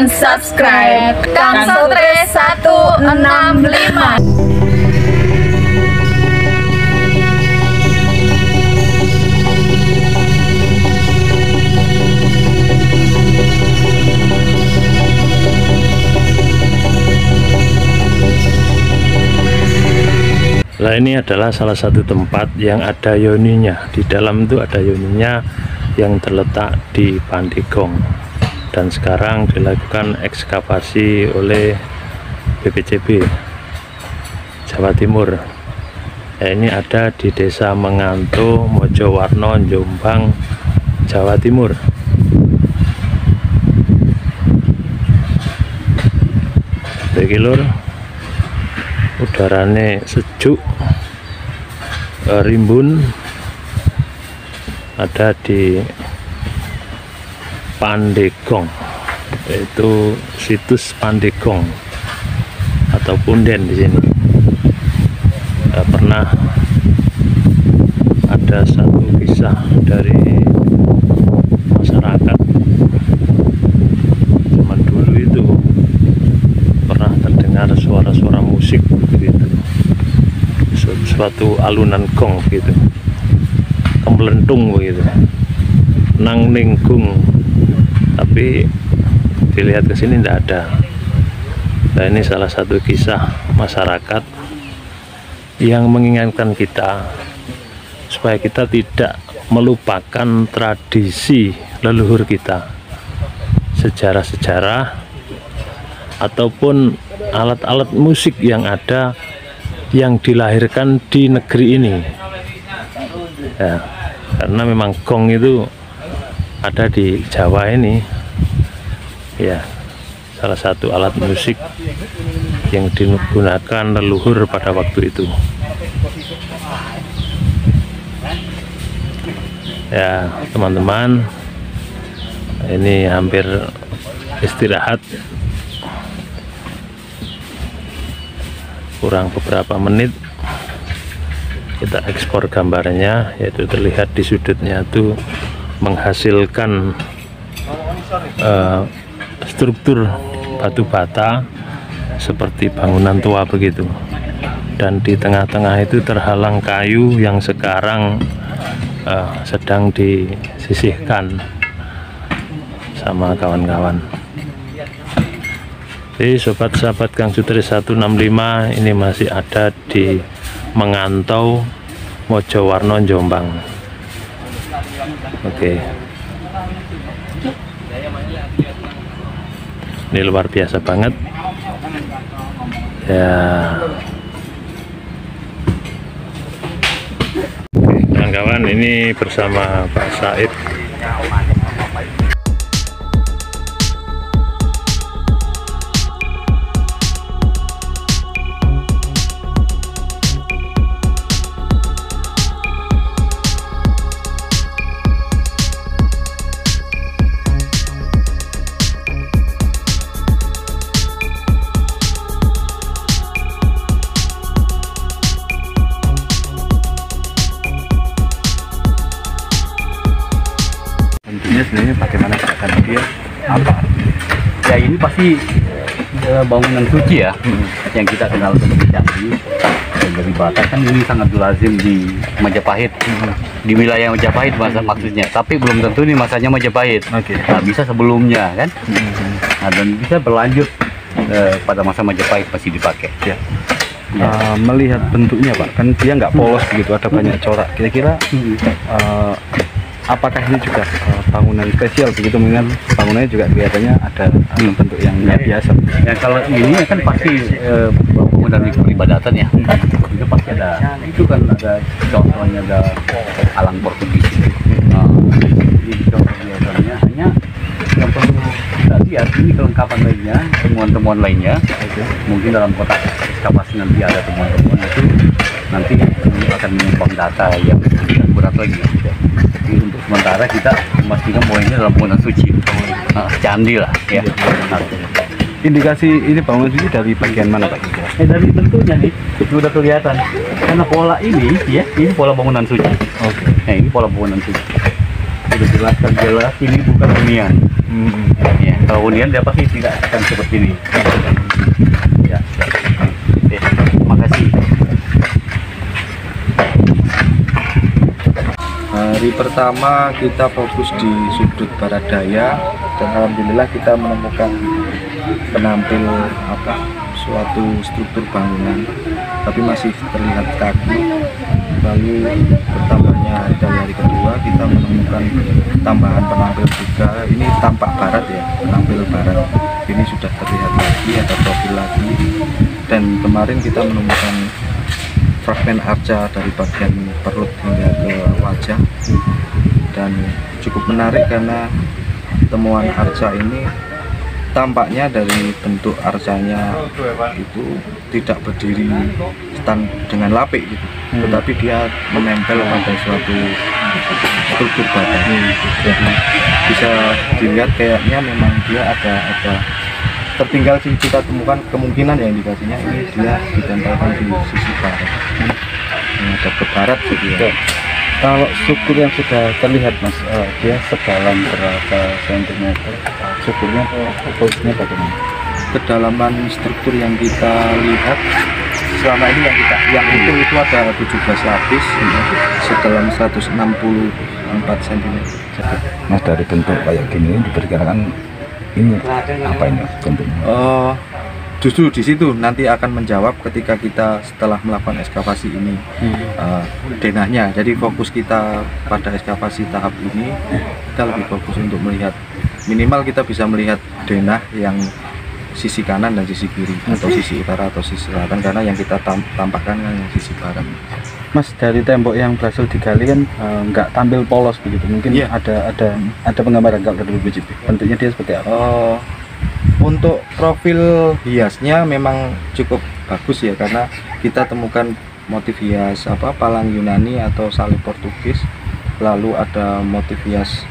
dan subscribe Kang Sotre 165. Nah, ini adalah salah satu tempat yang ada yoninya. Di dalam itu ada yoninya yang terletak di Pandegong, dan sekarang dilakukan ekskavasi oleh BPCB Jawa Timur. Nah, ini ada di Desa Menganto, Mojowarno, Jombang, Jawa Timur. Iki lur, udaranya sejuk, rimbun, ada di Pandegong, yaitu situs Pandegong atau Punden di sini. Pernah ada satu kisah dari masyarakat zaman dulu itu, pernah terdengar suara-suara musik begitu, suatu alunan gong gitu, kembelentung begitu, nang ninggung, tapi dilihat ke sini tidak ada. Nah, ini salah satu kisah masyarakat yang mengingatkan kita supaya kita tidak melupakan tradisi leluhur kita, sejarah-sejarah ataupun alat-alat musik yang ada yang dilahirkan di negeri ini ya, karena memang gong itu ada di Jawa ini ya, salah satu alat musik yang digunakan leluhur pada waktu itu ya. Teman-teman, ini hampir istirahat, kurang beberapa menit kita ekspor gambarnya, yaitu terlihat di sudutnya itu menghasilkan struktur batu bata seperti bangunan tua begitu, dan di tengah-tengah itu terhalang kayu yang sekarang sedang disisihkan sama kawan-kawan. Jadi sobat-sobat Kang Sotre 165, ini masih ada di Menganto, Mojowarno, Jombang. Oke. Ini luar biasa banget ya. Oke, kawan-kawan, ini bersama Pak Said. Sebenarnya bagaimana keadaan dia apa ya, ini pasti bangunan suci ya, yang kita kenal sebagai candi. Dan dari Batak kan ini sangat lazim di Majapahit, di wilayah Majapahit maksudnya, tapi belum tentu ini masanya Majapahit. Nah, bisa sebelumnya kan, nah, dan bisa berlanjut pada masa Majapahit masih dipakai ya. Melihat bentuknya Pak, kan dia nggak polos begitu, ada banyak corak. Kira-kira apakah ini juga bangunan spesial begitu, mengingat bangunannya juga kelihatannya ada bentuk yang biasa? Ya, kalau ini kan pasti bangunan peribadatan ya, itu pasti ada, itu kan ada contohnya, ada alang Portugis. Ini contoh biasanya, hanya yang perlu kita lihat ini kelengkapan lainnya, temuan-temuan lainnya. Mungkin dalam kotak ekskavasi nanti ada temuan-temuan itu, nanti akan menyumbang data yang akurat lagi. Jadi untuk sementara kita memastikan bahwa ini dalam bangunan suci, candi lah ya. Indikasi ini bangunan suci dari bagian mana Pak? Dari bentuknya nih sudah kelihatan, karena pola ini ya, ini pola bangunan suci. Oke. Nah, ini pola bangunan suci. sudah jelaskan jelas ini bukan hunian. Ya, kalau hunian dia pasti tidak akan seperti ini. Ya. Oke, makasih. Hari pertama kita fokus di sudut barat daya dan alhamdulillah kita menemukan penampil suatu struktur bangunan, tapi masih terlihat kaku. Lalu bertambahnya dari hari kedua kita menemukan tambahan penampil juga. Ini tampak barat ya, penampil barat. Ini sudah terlihat lagi, ada profil lagi. Dan kemarin kita menemukan fragmen arca dari bagian perut hingga ke wajah, dan cukup menarik karena temuan arca ini tampaknya dari bentuk arcanya itu tidak berdiri dengan lapik gitu, tetapi dia menempel pada suatu struktur badan. Jadi bisa dilihat kayaknya memang dia ada tertinggal sih, kita temukan kemungkinan ya indikasinya ini dia ditempelkan di sisi barat, ada ke barat gitu ya. Kalau struktur yang sudah terlihat Mas, dia sedalam berapa sentimeter? Strukturnya posisinya bagaimana? Kedalaman struktur yang kita lihat selama ini yang itu ada 17 lapis sedalam 164 cm. Mas, dari bentuk kayak gini diperkirakan ini apa ini bentuknya? Justru di situ nanti akan menjawab ketika kita setelah melakukan ekskavasi ini denahnya. Jadi fokus kita pada ekskavasi tahap ini, kita lebih fokus untuk melihat, minimal kita bisa melihat denah yang sisi kanan dan sisi kiri, atau sisi utara atau sisi selatan, karena yang kita tampakkan kan yang sisi barat. Mas, dari tembok yang berhasil digali kan nggak tampil polos begitu, mungkin ada penggambaran kalau dari BJP bentuknya dia seperti apa? Untuk profil hiasnya memang cukup bagus ya, karena kita temukan motif hias palang Yunani atau salib Portugis, lalu ada motif hias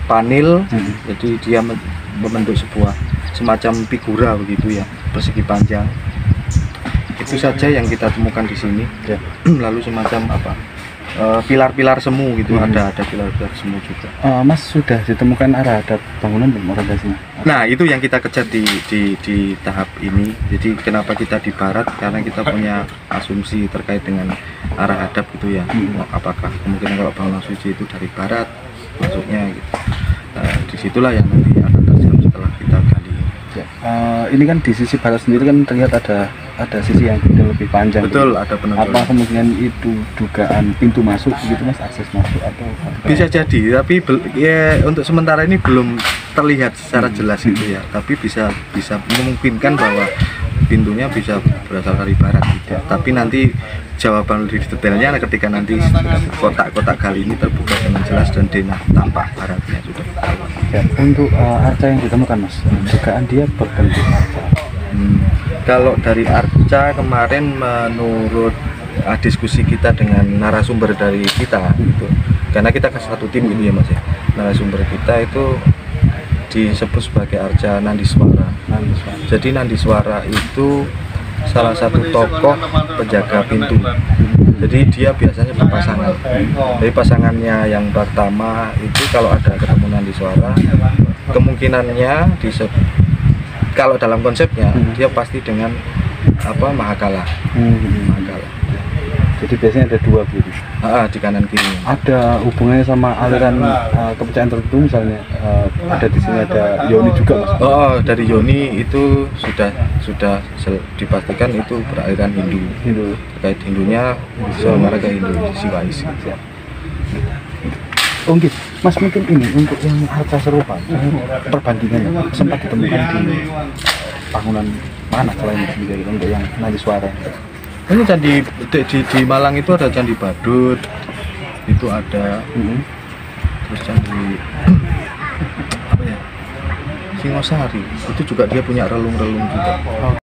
panil, jadi dia membentuk sebuah semacam figura begitu ya, persegi panjang. Itu saja yang kita temukan di sini. Lalu semacam pilar-pilar semu gitu, ada pilar-pilar semu juga. Mas, sudah ditemukan arah hadap bangunan belum orientasinya? Nah, itu yang kita kejar di tahap ini. Jadi kenapa kita di barat, karena kita punya asumsi terkait dengan arah hadap gitu ya. Apakah kemungkinan kalau bangunan suci itu dari barat masuknya gitu. Disitulah yang nanti akan terjawab setelah kita gali. Ini kan di sisi barat sendiri kan terlihat ada sisi yang lebih panjang. Betul, ada penonjol. Apa kemungkinan itu dugaan pintu masuk gitu Mas, akses masuk atau bisa jadi, tapi ya untuk sementara ini belum terlihat secara jelas gitu ya. Tapi bisa memungkinkan bahwa pintunya bisa berasal dari barat gitu. Tapi nanti jawaban lebih detailnya ketika nanti kotak-kotak kali ini terbuka dengan jelas dan denah tampak baratnya sudah. Untuk arca yang ditemukan Mas, dugaan dia berbentuk arca. Kalau dari arca kemarin menurut diskusi kita dengan narasumber dari kita gitu, karena kita ke satu tim gitu ya Mas ya, narasumber kita itu disebut sebagai arca Nandiswara. Jadi Nandiswara itu salah satu tokoh penjaga pintu. Jadi dia biasanya berpasangan. Jadi pasangannya yang pertama itu kalau ada ketemu Nandiswara, kemungkinannya kalau dalam konsepnya dia pasti dengan Mahakala. Mahakala. Jadi biasanya ada dua begitu. Di kanan kiri. Ada hubungannya sama aliran kepercayaan tertentu, misalnya ada di sini ada Yoni juga Mas. Dari Yoni itu sudah dipastikan itu beraliran Hindu. Terkait Hindunya olahraga Hindu Siwais. Gitu. Mas, mungkin ini untuk yang arca serupa perbandingannya sempat ditemukan di bangunan mana selain sendiri untuk yang Nandiswara? Ini candi di Malang itu ada Candi Badut, itu ada, terus candi Singosari itu juga dia punya relung-relung juga.